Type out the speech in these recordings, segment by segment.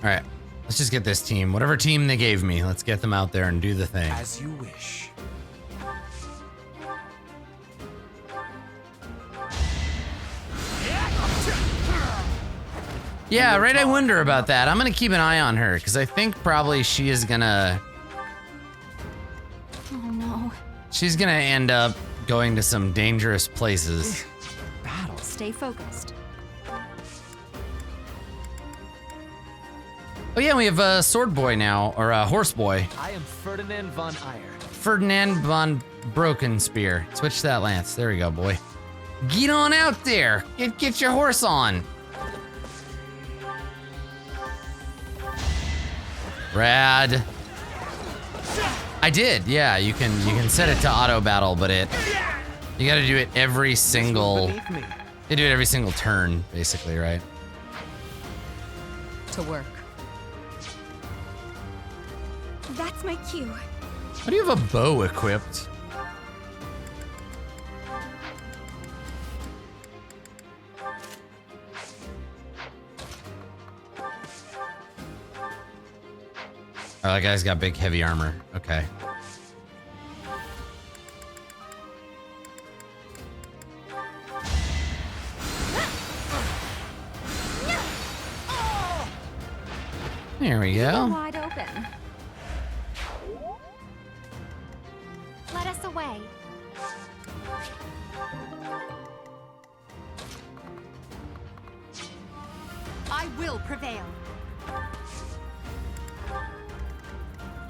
All right, let's just get this team. Whatever team they gave me, let's get them out there and do the thing. As you wish. Yeah, right, I wonder about that. I'm gonna keep an eye on her, because I think probably she is gonna... Oh no. She's gonna end up going to some dangerous places. Battle. Stay focused. Oh yeah, we have a sword boy now, or a horse boy. I am Ferdinand von Eyre. Ferdinand von Broken Spear. Switch that lance. There we go, boy. Get on out there. Get your horse on. Rad. I did, yeah. You can set it to auto battle, but you got to do it every single. You do it every single turn, basically, right? To work. That's my cue. How do you have a bow equipped? Oh, that guy's got big, heavy armor. Okay. There we go. Wide open. Let us away. I will prevail.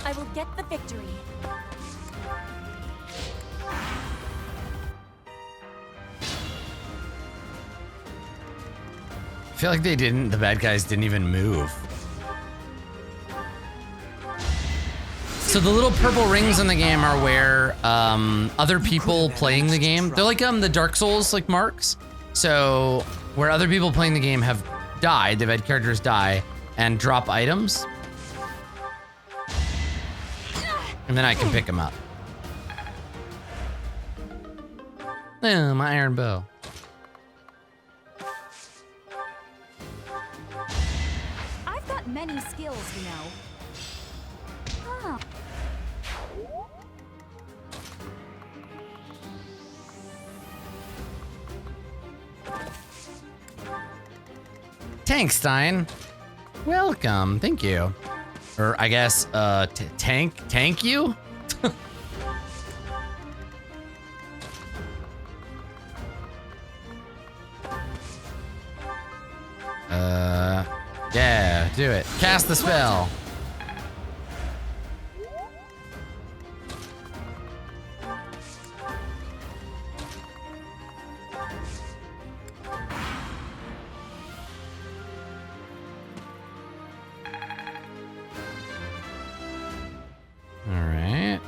I will get the victory. I feel like the bad guys didn't even move. So the little purple rings in the game are where other people playing the game, they're like the Dark Souls like marks. So where other people playing the game have died, they've had characters die and drop items. And then I can pick them up. Oh, my iron bow. I've got many skills, you know. Huh. Tankstein. Welcome, thank you. Or I guess, tank you? Yeah, do it. Cast the spell. Alright.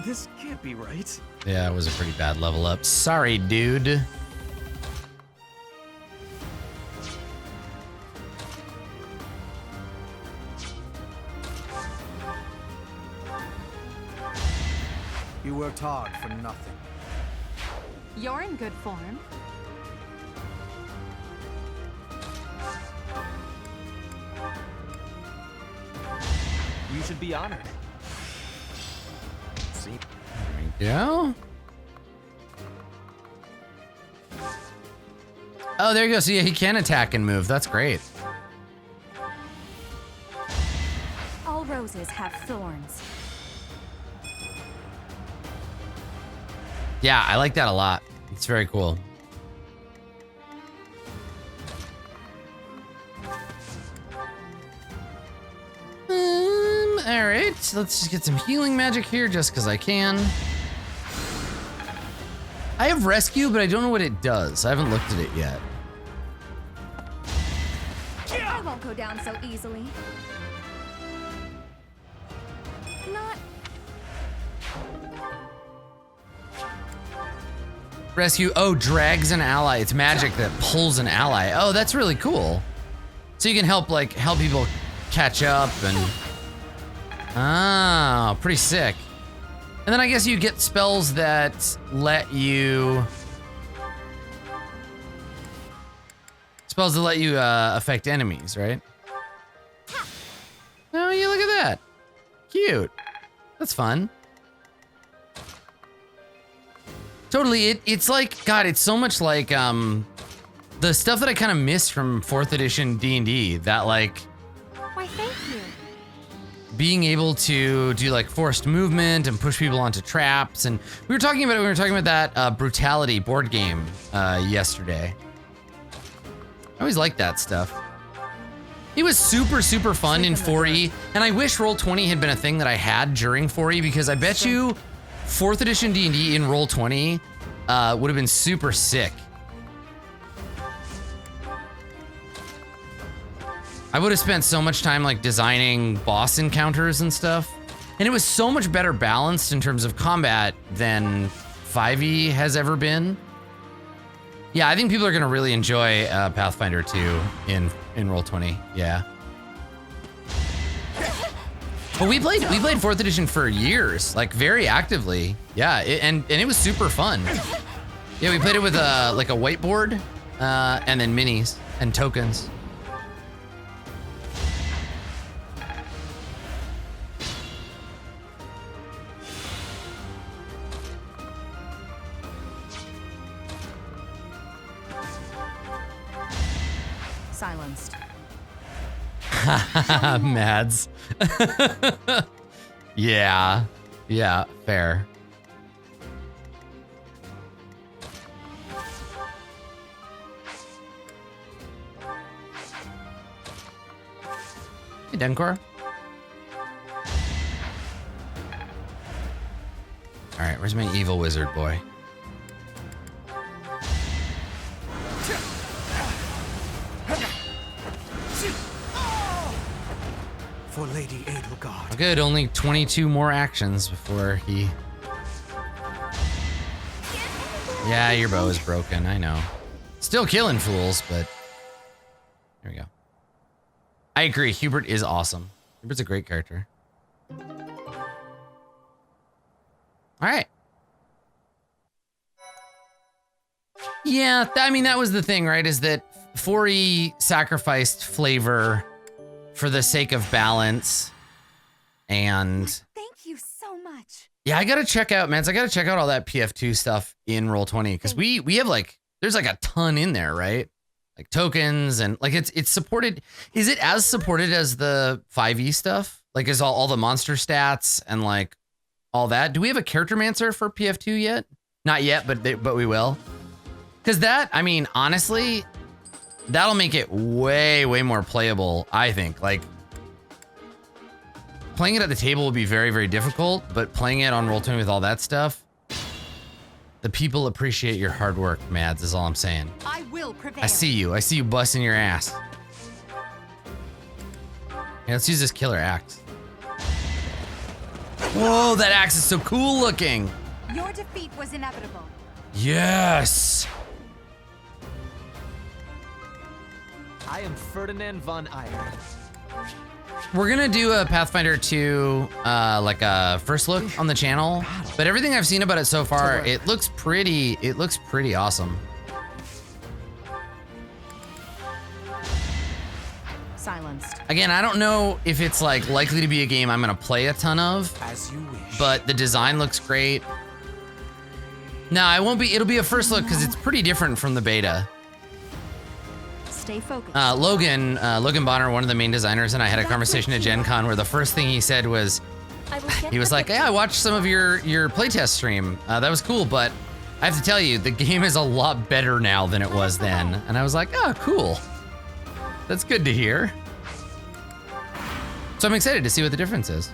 This can't be right. Yeah, it was a pretty bad level up. Sorry, dude. You worked hard for nothing. You're in good form. You should be honored. See? There we go. Oh, there you go. So yeah, he can attack and move. That's great. All roses have thorns. Yeah, I like that a lot. It's very cool. All right, let's just get some healing magic here just because I can. I have rescue, but I don't know what it does. I haven't looked at it yet. I won't go down so easily. Not. Rescue, oh, drags an ally. It's magic that pulls an ally. Oh, that's really cool. So you can help people catch up and... Ah, pretty sick. And then I guess you get spells that let you... Spells that let you affect enemies, right? cute. That's fun. Totally, it's like, God, it's so much like the stuff that I kind of miss from 4th edition D&D, that like Why, thank you. being able to do like forced movement and push people onto traps. And we were talking about that brutality board game yesterday. I always liked that stuff. It was super, super fun in 4E, and I wish Roll20 had been a thing that I had during 4E, because I bet you 4th edition D&D in Roll20 would have been super sick. I would have spent so much time like designing boss encounters and stuff, and it was so much better balanced in terms of combat than 5E has ever been. Yeah, I think people are gonna really enjoy Pathfinder 2 in Roll20. Yeah. But we played 4th edition for years, like very actively. Yeah, and it was super fun. Yeah, we played it with like a whiteboard, and then minis and tokens. Silenced. Mads. Yeah, fair. Hey, Dencor. All right, where's my evil wizard boy? For Lady Edelgard. Good, only 22 more actions before he... Yeah, your bow is broken, I know. Still killing fools, but... There we go. I agree, Hubert is awesome. Hubert's a great character. Alright. Yeah, I mean, that was the thing, right? Is that 4E sacrificed flavor for the sake of balance, and Thank you so much. yeah, I gotta check out, man. I gotta check out all that PF2 stuff in Roll20, because we have like, there's like a ton in there, right? Like tokens and like it's supported. Is it as supported as the 5e stuff? Like is all the monster stats and like all that? Do we have a character mancer for PF2 yet? Not yet, but we will. Because that, I mean, honestly, that'll make it way, way more playable, I think. Like, playing it at the table will be very, very difficult, but playing it on Roll20 with all that stuff, the people appreciate your hard work, Mads, is all I'm saying. I will prevail. I see you busting your ass. Yeah, let's use this killer axe. Whoa, that axe is so cool looking. Your defeat was inevitable. Yes. I am Ferdinand von Iron. We're gonna do a Pathfinder 2, like a first look on the channel, but everything I've seen about it so far, it looks pretty awesome. Silenced. Again, I don't know if it's like likely to be a game I'm gonna play a ton of, As you wish. but the design looks great. No, it won't be, it'll be a first look because it's pretty different from the beta. Stay focused. Logan Bonner, one of the main designers, and I had a conversation at Gen Con where the first thing he said was, he was like, yeah, I watched some of your playtest stream. That was cool, but I have to tell you, the game is a lot better now than it was then. And I was like, oh, cool. That's good to hear. So I'm excited to see what the difference is.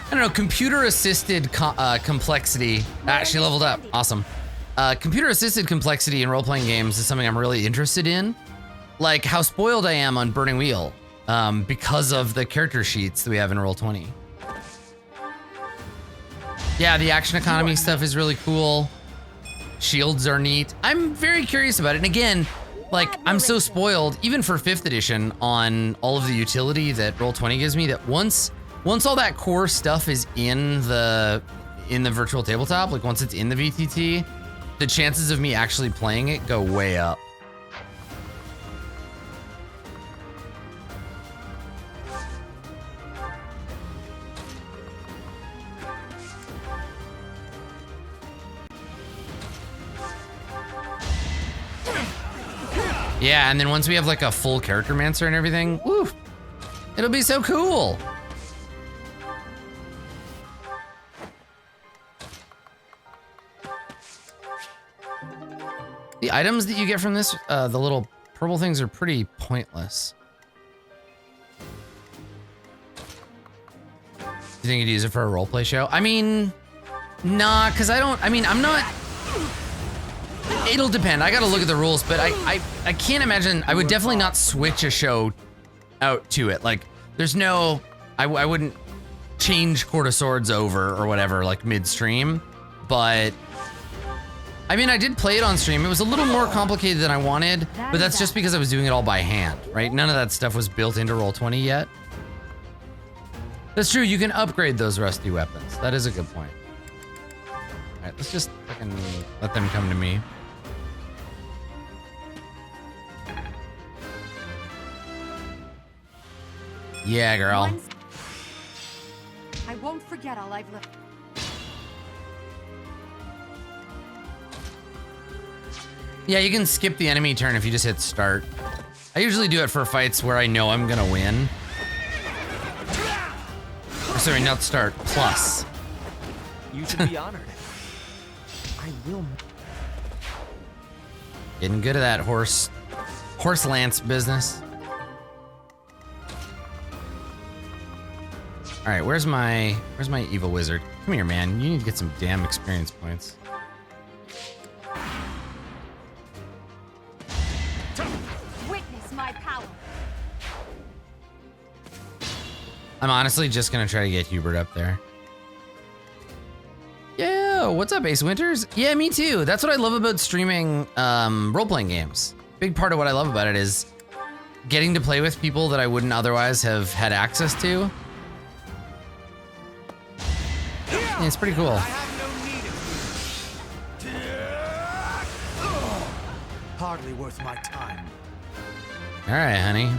I don't know, computer-assisted complexity. She leveled up. Awesome. Computer-assisted complexity in role-playing games is something I'm really interested in. Like how spoiled I am on Burning Wheel because of the character sheets that we have in Roll20. Yeah, the action economy stuff is really cool. Shields are neat. I'm very curious about it. And again, like I'm so spoiled, even for 5th edition, on all of the utility that Roll20 gives me, that once all that core stuff is in the virtual tabletop, like once it's in the VTT, the chances of me actually playing it go way up. Yeah, and then once we have like a full character mancer and everything, woo, it'll be so cool. The items that you get from this, the little purple things are pretty pointless. Do you think you'd use it for a roleplay show? I mean, nah, because I'm not, it'll depend. I gotta look at the rules, but I can't imagine, I would definitely not switch a show out to it. Like, there's no, I wouldn't change Court of Swords over or whatever, like midstream, but I mean, I did play it on stream. It was a little more complicated than I wanted, but that's just because I was doing it all by hand, right? None of that stuff was built into Roll20 yet. That's true, you can upgrade those rusty weapons. That is a good point. All right, let's just fucking let them come to me. Yeah, girl. I won't forget all I've learned. Yeah, you can skip the enemy turn if you just hit start. I usually do it for fights where I know I'm gonna win. Or sorry, not start, plus. You should be honored. I will. Getting good at that horse lance business. All right, where's my evil wizard? Come here, man. You need to get some damn experience points. Witness my power. I'm honestly just gonna try to get Hubert up there. Yeah, what's up, Ace Winters? Yeah, me too. That's what I love about streaming role-playing games. Big part of what I love about it is getting to play with people that I wouldn't otherwise have had access to. Yeah, it's pretty cool. I have no need of you. Hardly worth my time. All right, honey.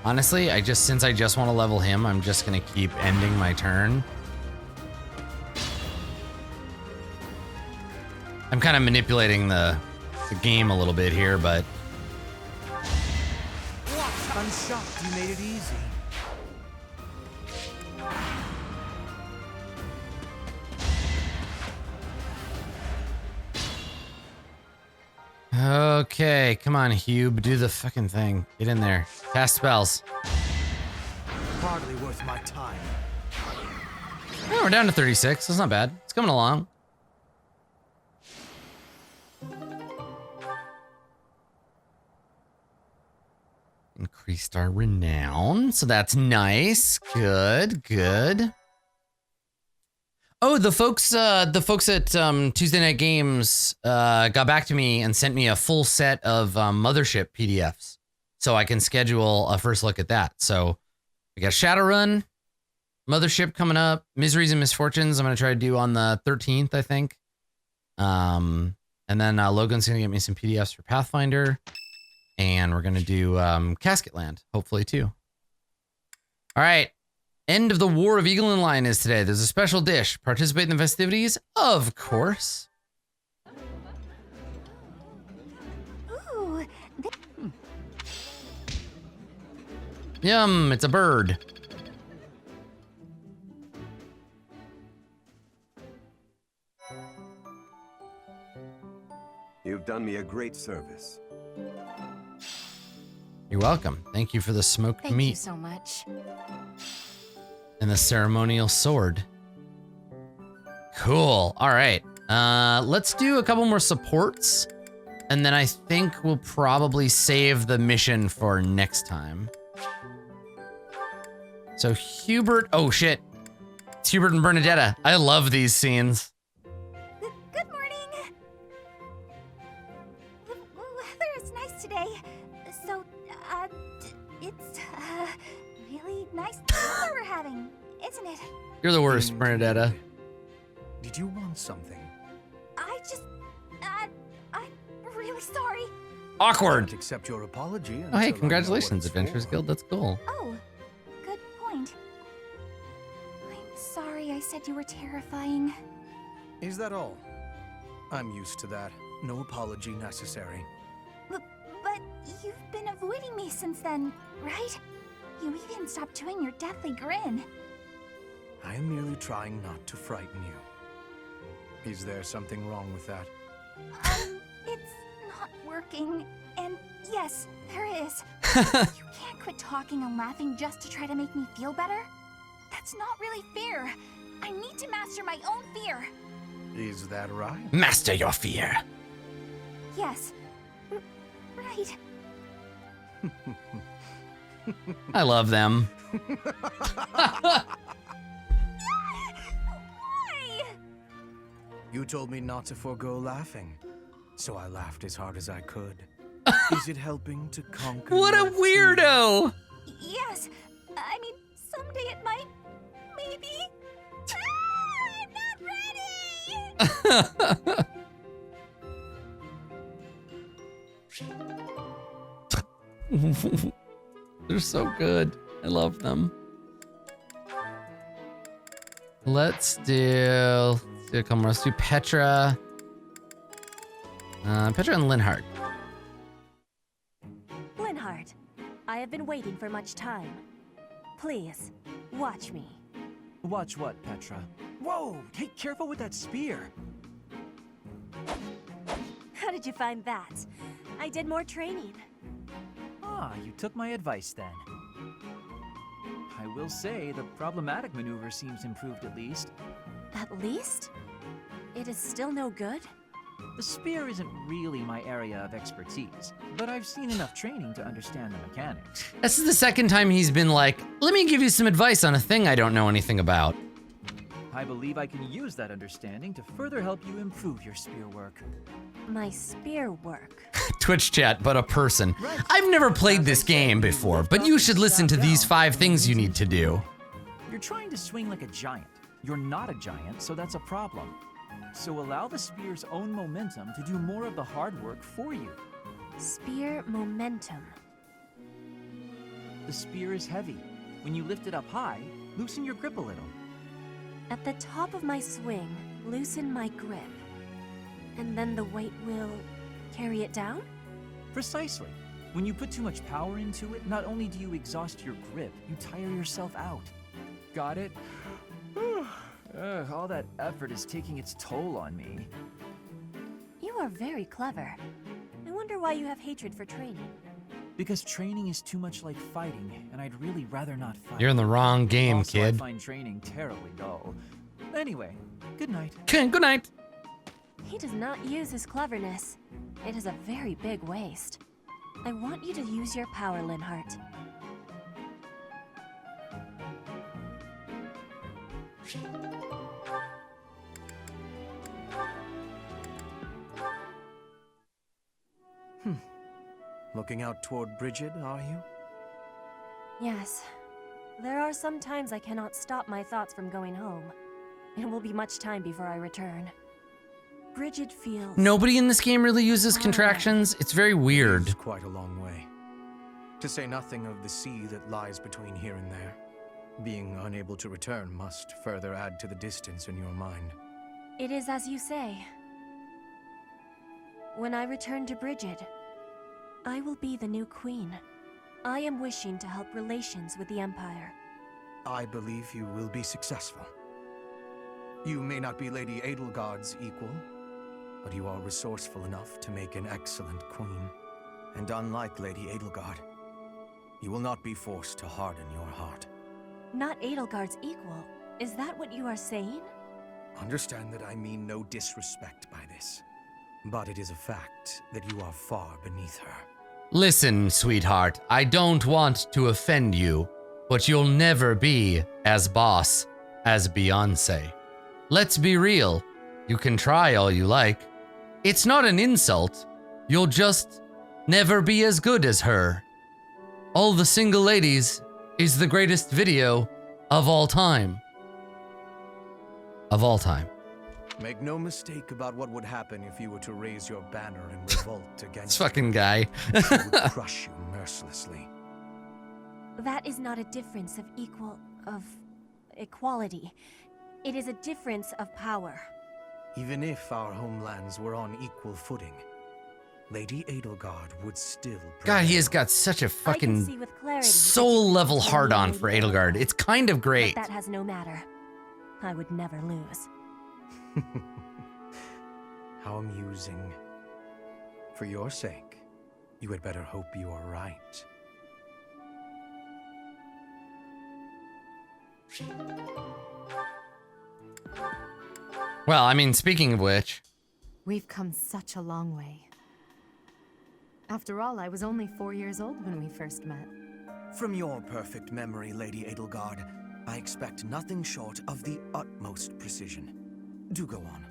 Honestly, since I just want to level him, I'm just gonna keep ending my turn. I'm kind of manipulating the game a little bit here, but I'm shocked you made it easy. okay, come on, Hube, do the fucking thing. Get in there. Cast spells. Hardly worth my time. Oh, we're down to 36. That's not bad. It's coming along. Increased our renown, so that's nice. Good, good. Oh, the folks at Tuesday Night Games got back to me and sent me a full set of Mothership PDFs, so I can schedule a first look at that. So we got Shadowrun, Mothership coming up, Miseries and Misfortunes. I'm gonna try to do on the 13th, I think. And then Logan's gonna get me some PDFs for Pathfinder. And we're gonna do Casket Land, hopefully too. All right, end of the War of Eagle and Lion is today. There's a special dish. Participate in the festivities, of course. Ooh, Yum, it's a bird. You've done me a great service. You're welcome. Thank you for the smoked thank meat you so much. and the ceremonial sword. Cool. All right. Let's do a couple more supports, and then I think we'll probably save the mission for next time. So Hubert, oh shit. It's Hubert and Bernadetta. I love these scenes. Good morning. The weather is nice today. So, it's really nice weather we're having, isn't it? You're the worst, Bernadetta. Did you want something? I'm really sorry. Awkward. Can't accept your apology. Oh, hey, until I know what congratulations, it's Adventurers for. Guild. That's cool. Oh, good point. I'm sorry I said you were terrifying. Is that all? I'm used to that. No apology necessary. But you've been avoiding me since then, right? You even stopped doing your deathly grin. I am merely trying not to frighten you. Is there something wrong with that? It's not working. And yes, there is. You can't quit talking and laughing just to try to make me feel better. That's not really fair. I need to master my own fear. Is that right? Master your fear. Yes. Right. I love them. Why? You told me not to forego laughing, so I laughed as hard as I could. Is it helping to conquer? What a your fear? weirdo! Yes. I mean, someday it might. Maybe. I'm not ready! They're so good. I love them. Let's do a couple more. Let's do Petra. Petra and Linhardt. Linhardt, I have been waiting for much time. Please, watch me. Watch what, Petra? Whoa! Hey, careful with that spear. How did you find that? I did more training. Ah, you took my advice then. I will say the problematic maneuver seems improved at least. At least? It is still no good? The spear isn't really my area of expertise, but I've seen enough training to understand the mechanics. This is the second time he's been like, let me give you some advice on a thing I don't know anything about. I believe I can use that understanding to further help you improve your spear work. My spear work. Twitch chat, but a person. I've never played this game before, but you should listen to these 5 things you need to do. You're trying to swing like a giant. You're not a giant, so that's a problem. So allow the spear's own momentum to do more of the hard work for you. Spear momentum. The spear is heavy. When you lift it up high, loosen your grip a little. At the top of my swing, loosen my grip. And then the weight will carry it down? Precisely. When you put too much power into it, not only do you exhaust your grip, you tire yourself out. Got it? All that effort is taking its toll on me. You are very clever. I wonder why you have hatred for training. Because training is too much like fighting, and I'd really rather not fight. You're in the wrong game, also, I kid. find training terribly dull. Anyway, good night. Good night. He does not use his cleverness. It is a very big waste. I want you to use your power, Linhardt. Looking out toward Bridget, are you? Yes. There are some times I cannot stop my thoughts from going home. It will be much time before I return. Bridget feels... Nobody in this game really uses contractions. It's very weird. It's quite a long way. To say nothing of the sea that lies between here and there. Being unable to return must further add to the distance in your mind. It is as you say. When I return to Bridget, I will be the new queen. I am wishing to help relations with the Empire. I believe you will be successful. You may not be Lady Edelgard's equal, but you are resourceful enough to make an excellent queen. And unlike Lady Edelgard, you will not be forced to harden your heart. Not Edelgard's equal. Is that what you are saying? Understand that I mean no disrespect by this, but it is a fact that you are far beneath her. Listen, sweetheart, I don't want to offend you, but you'll never be as boss as Beyoncé. Let's be real. You can try all you like. It's not an insult. You'll just never be as good as her. All the Single Ladies is the greatest video of all time. Of all time. Make no mistake about what would happen if you were to raise your banner and revolt This against fucking guy. She would crush you mercilessly. That is not a difference of equality. It is a difference of power. Even if our homelands were on equal footing, Lady Edelgard would still God, he prevail. has got such a I can fucking see with clarity that soul you level can hard on Lady for Edelgard. It's kind of great. But that has no matter. I would never lose. How amusing. For your sake, you had better hope you are right. Well, I mean, speaking of which, We've come such a long way. After all, I was only 4 years old when we first met. From your perfect memory, Lady Edelgard, I expect nothing short of the utmost precision. Do go on.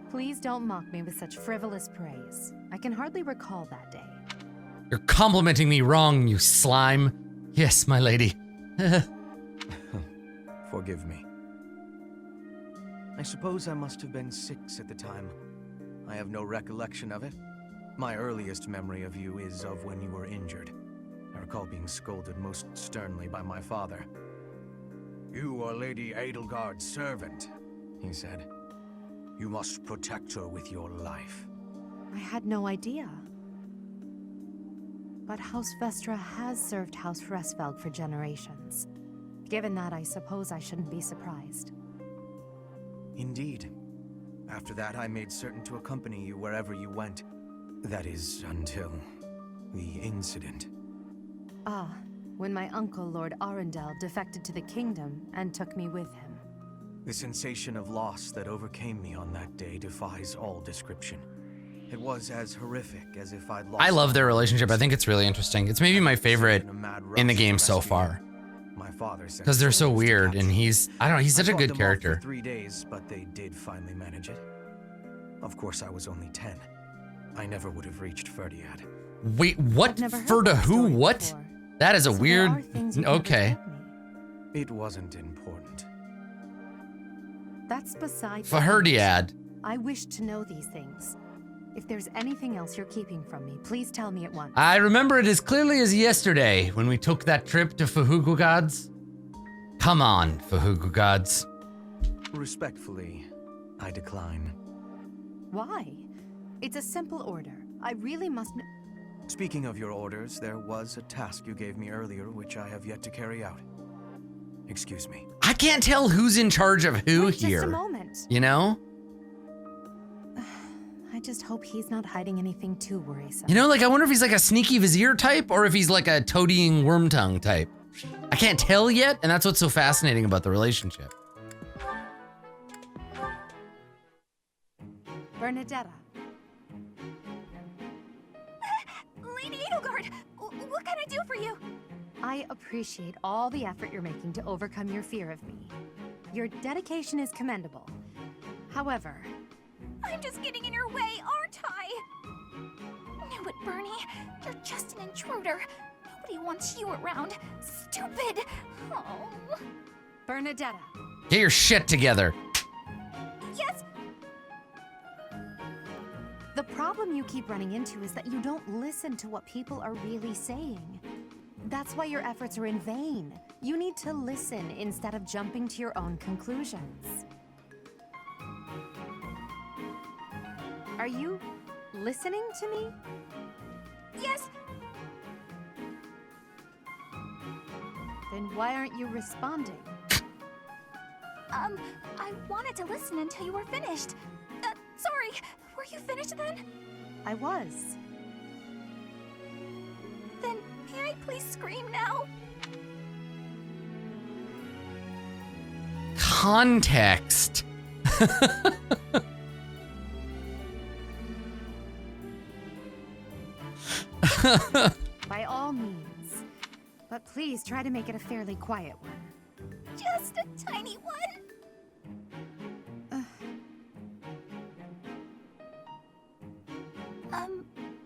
Please don't mock me with such frivolous praise. I can hardly recall that day. you're complimenting me wrong, you slime. Yes, my lady. Forgive me. I suppose I must have been 6 at the time. I have no recollection of it. My earliest memory of you is of when you were injured. I recall being scolded most sternly by my father. You are Lady Edelgard's servant, he said. You must protect her with your life. I had no idea. But House Vestra has served House Resfeld for generations. Given that, I suppose I shouldn't be surprised. Indeed. After that, I made certain to accompany you wherever you went. That is, until the incident. Ah, when my uncle, Lord Arundel, defected to the kingdom and took me with him. The sensation of loss that overcame me on that day defies all description. It was as horrific as if I'd lost... I love their relationship. I think it's really interesting. It's maybe my favorite in the game so far. My father said Because they're so soldiers to weird, capture. and he's, I don't know, he's such I a fought good them off character. For 3 days, but they did finally manage it. Of course, I was only 10. I never would have reached Ferdiad. Wait, what? I've never heard Ferda that who? story What? before. That is a So there weird... are things you've never Okay. told me. It wasn't important. That's beside the point. Ferdiad. I wish to know these things. If there's anything else you're keeping from me, please tell me at once. I remember it as clearly as yesterday when we took that trip to Fahugugods. Come on, Fahugugods. Respectfully, I decline. Why? It's a simple order. I really must Speaking of your orders, there was a task you gave me earlier which I have yet to carry out. Excuse me. I can't tell who's in charge of who Wait here. just a moment. You know? I just hope he's not hiding anything too worrisome. You know, like, I wonder if he's like a sneaky vizier type or if he's like a toadying worm tongue type. I can't tell yet, and that's what's so fascinating about the relationship. Bernadetta. Lady Edelgard, what can I do for you? I appreciate all the effort you're making to overcome your fear of me. Your dedication is commendable. However, I'm just getting in your way, aren't I? Knew it, Bernie. You're just an intruder. Nobody wants you around. Stupid. Oh. Bernadetta. Get your shit together. Yes. The problem you keep running into is that you don't listen to what people are really saying. That's why your efforts are in vain. You need to listen instead of jumping to your own conclusions. Are you listening to me? Yes. Then why aren't you responding? I wanted to listen until you were finished. Sorry. Were you finished then? I was. Then may I please scream now? Context. By all means. But please try to make it a fairly quiet one. Just a tiny one.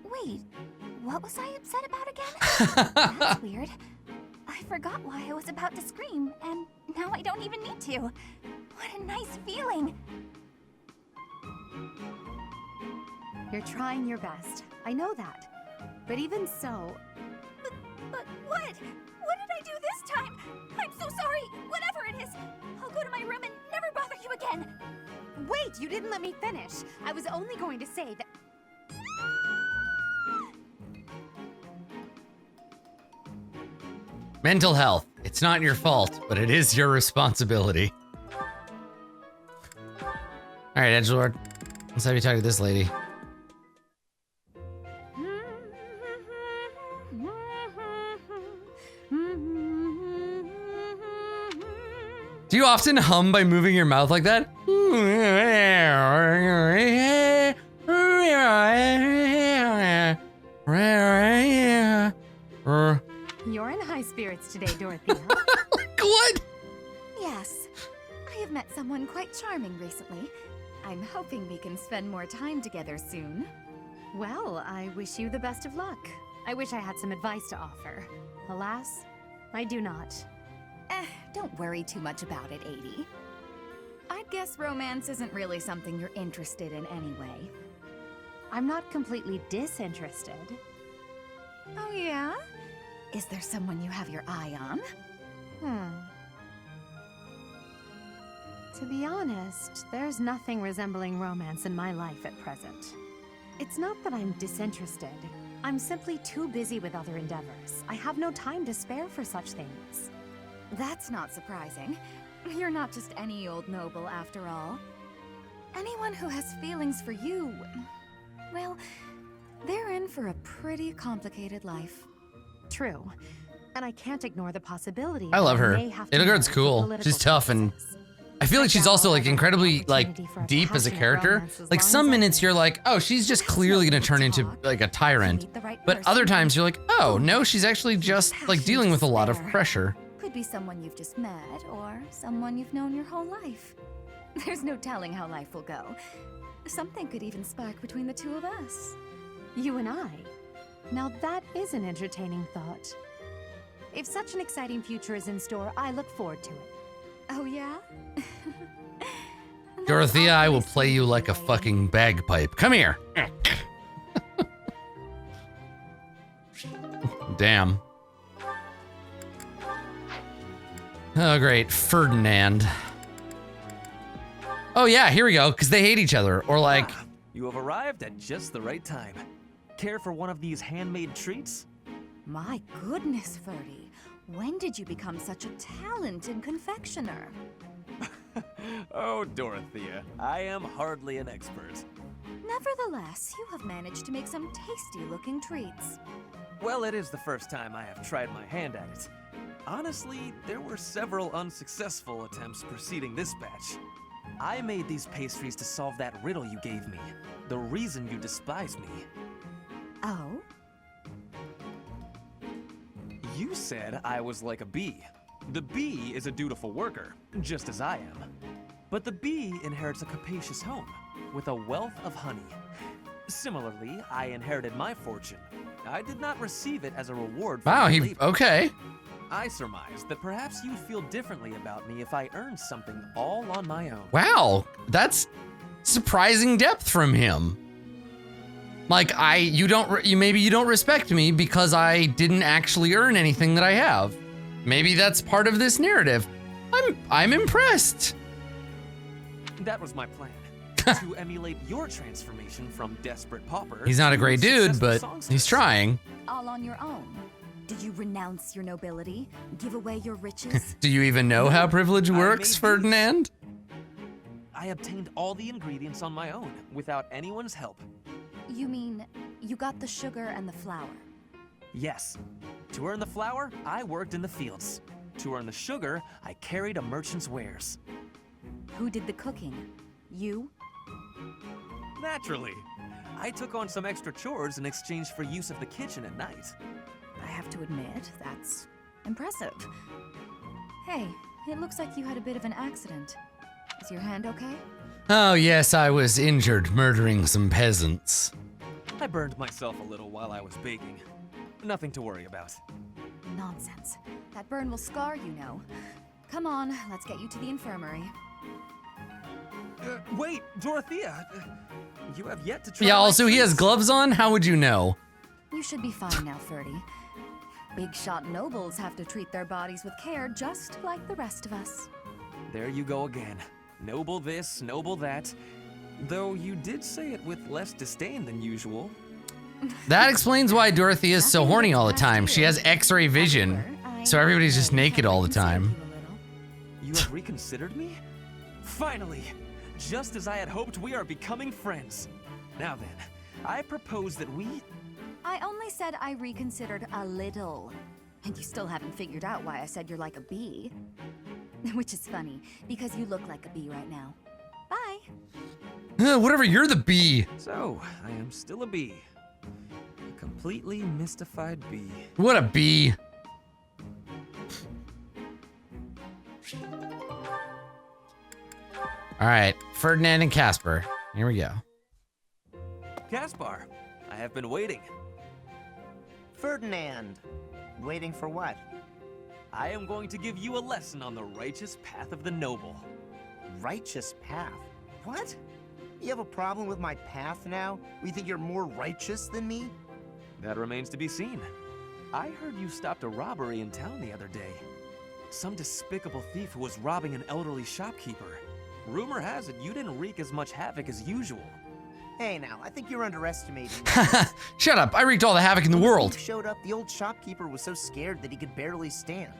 Wait. What was I upset about again? That's weird. I forgot why I was about to scream, and now I don't even need to. What a nice feeling. You're trying your best. I know that. But even so, But what? What did I do this time? I'm so sorry. Whatever it is, I'll go to my room and never bother you again. wait! Wait, you didn't let me finish. I was only going to say that... Mental health. It's not your fault, but it is your responsibility. All right, Edgelord. Let's have you talk to this lady. Do you often hum by moving your mouth like that? You're in high spirits today, Dorothea. What? Yes, I have met someone quite charming recently. I'm hoping we can spend more time together soon. Well, I wish you the best of luck. I wish I had some advice to offer. Alas, I do not. Don't worry too much about it, 80. I'd guess romance isn't really something you're interested in anyway. I'm not completely disinterested. Oh yeah? Is there someone you have your eye on? To be honest, there's nothing resembling romance in my life at present. It's not that I'm disinterested. I'm simply too busy with other endeavors. I have no time to spare for such things. That's not surprising. You're not just any old noble after all. Anyone who has feelings for you, well, they're in for a pretty complicated life. True. And I can't ignore the possibility. I love that her. may have to Edelgard's merge cool. political She's tough and choices. I feel like she's also like incredibly like Opportunity for a deep as a passionate character. romance as Like long some as I minutes can- you're like, oh, she's just clearly gonna turn into like a tyrant. Meet the right But other person. times you're like, oh no, she's actually just like dealing with a lot of pressure. Could be someone you've just met, or someone you've known your whole life. There's no telling how life will go. Something could even spark between the two of us. You and I. Now that is an entertaining thought. If such an exciting future is in store, I look forward to it. Oh yeah? Dorothea, I will play you like a fucking bagpipe. Come here. Damn. Oh, great. Ferdinand. Oh, yeah, here we go, because they hate each other. Or like, You have arrived at just the right time. Care for one of these handmade treats? My goodness, Ferdy. When did you become such a talented confectioner? Oh, Dorothea, I am hardly an expert. Nevertheless, you have managed to make some tasty-looking treats. Well, it is the first time I have tried my hand at it. Honestly, there were several unsuccessful attempts preceding this batch. I made these pastries to solve that riddle you gave me. The reason you despise me. Oh? You said I was like a bee. The bee is a dutiful worker, just as I am. But the bee inherits a capacious home, with a wealth of honey. Similarly, I inherited my fortune. I did not receive it as a reward for wow, my he, labor. okay. I surmised that perhaps you'd feel differently about me if I earned something all on my own. Wow, that's surprising depth from him. Like maybe you don't respect me because I didn't actually earn anything that I have. Maybe that's part of this narrative. I'm impressed. That was my plan. To emulate your transformation from desperate pauper. He's not a to great dude, successful but songstress. he's trying. All on your own. Did you renounce your nobility? Give away your riches? Do you even know how privilege I works, made these. Ferdinand? I obtained all the ingredients on my own, without anyone's help. You mean you got the sugar and the flour? Yes. To earn the flour, I worked in the fields. To earn the sugar, I carried a merchant's wares. Who did the cooking? You? Naturally. I took on some extra chores in exchange for use of the kitchen at night. I have to admit, that's impressive. Hey, it looks like you had a bit of an accident. Is your hand okay? Oh yes, I was injured murdering some peasants. I burned myself a little while I was baking. Nothing to worry about. Nonsense. That burn will scar you, know. Come on, let's get you to the infirmary. Wait, Dorothea! You have yet to try Yeah, my also he has treats. gloves on? How would you know? You should be fine now, Ferdy. Big shot nobles have to treat their bodies with care just like the rest of us. There you go again. Noble this, noble that. Though you did say it with less disdain than usual. That explains why Dorothy is so horny all the time. She has X-ray vision, so everybody's just naked all the time. You have reconsidered me? Finally! Just as I had hoped, we are becoming friends. Now then, I propose that we... I only said I reconsidered a little. And you still haven't figured out why I said you're like a bee. Which is funny, because you look like a bee right now. Bye. Whatever, you're the bee. So, I am still a bee. A completely mystified bee. What a bee. All right, Ferdinand and Casper. Here we go. Caspar, I have been waiting. Ferdinand. Waiting for what? I am going to give you a lesson on the righteous path of the noble. Righteous path? What? You have a problem with my path now? You think you're more righteous than me? That remains to be seen. I heard you stopped a robbery in town the other day. Some despicable thief who was robbing an elderly shopkeeper. Rumor has it you didn't wreak as much havoc as usual. Hey now, I think you're underestimating me. Shut up, I wreaked all the havoc in the When world. thief showed up, the old shopkeeper was so scared that he could barely stand.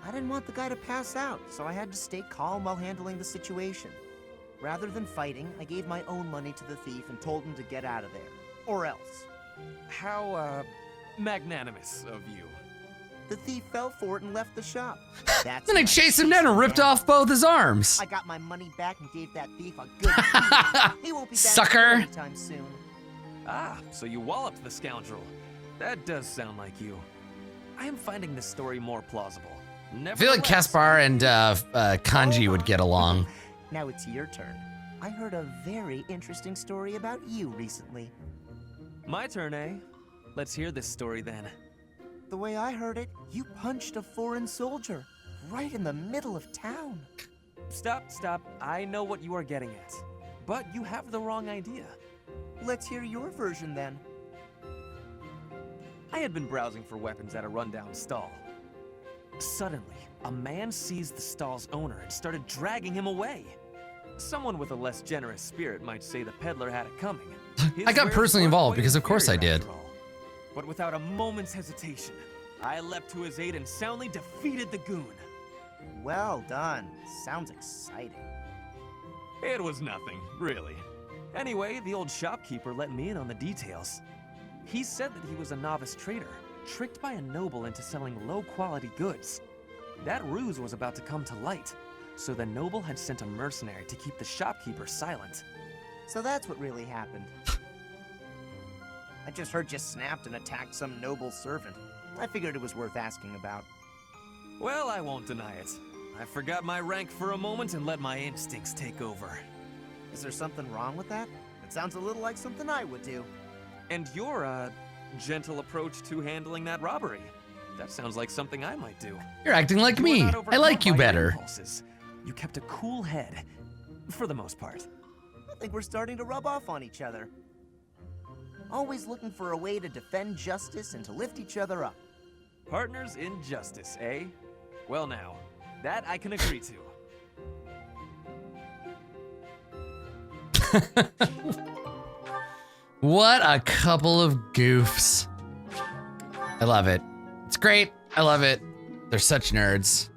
I didn't want the guy to pass out, so I had to stay calm while handling the situation. Rather than fighting, I gave my own money to the thief and told him to get out of there. Or else. How, magnanimous of you. The thief fell for it and left the shop. That's Then I right. chased him down and ripped off both his arms. I got my money back and gave that thief a good beating. He won't be back Sucker. anytime soon. Ah, so you walloped the scoundrel. That does sound like you. I am finding this story more plausible. I feel like Caspar and Kanji would get along. Now it's your turn. I heard a very interesting story about you recently. My turn, eh? Let's hear this story then. The way I heard it, you punched a foreign soldier right in the middle of town. Stop. I know what you are getting at. But you have the wrong idea. Let's hear your version then. I had been browsing for weapons at a rundown stall. Suddenly, a man seized the stall's owner and started dragging him away. Someone with a less generous spirit might say the peddler had it coming. I got personally involved because of course I did. But without a moment's hesitation, I leapt to his aid and soundly defeated the goon. Well done. Sounds exciting. It was nothing, really. Anyway, the old shopkeeper let me in on the details. He said that he was a novice trader, tricked by a noble into selling low-quality goods. That ruse was about to come to light, so the noble had sent a mercenary to keep the shopkeeper silent. So that's what really happened. I just heard you snapped and attacked some noble servant. I figured it was worth asking about. Well, I won't deny it. I forgot my rank for a moment and let my instincts take over. Is there something wrong with that? It sounds a little like something I would do. And your, gentle approach to handling that robbery. That sounds like something I might do. You're acting like You were me. not I overcome like you by your better. impulses. You kept a cool head, for the most part. I think we're starting to rub off on each other. Always looking for a way to defend justice and to lift each other up. Partners in justice, eh? Well now, that I can agree to. What a couple of goofs. I love it. It's great. I love it. They're such nerds.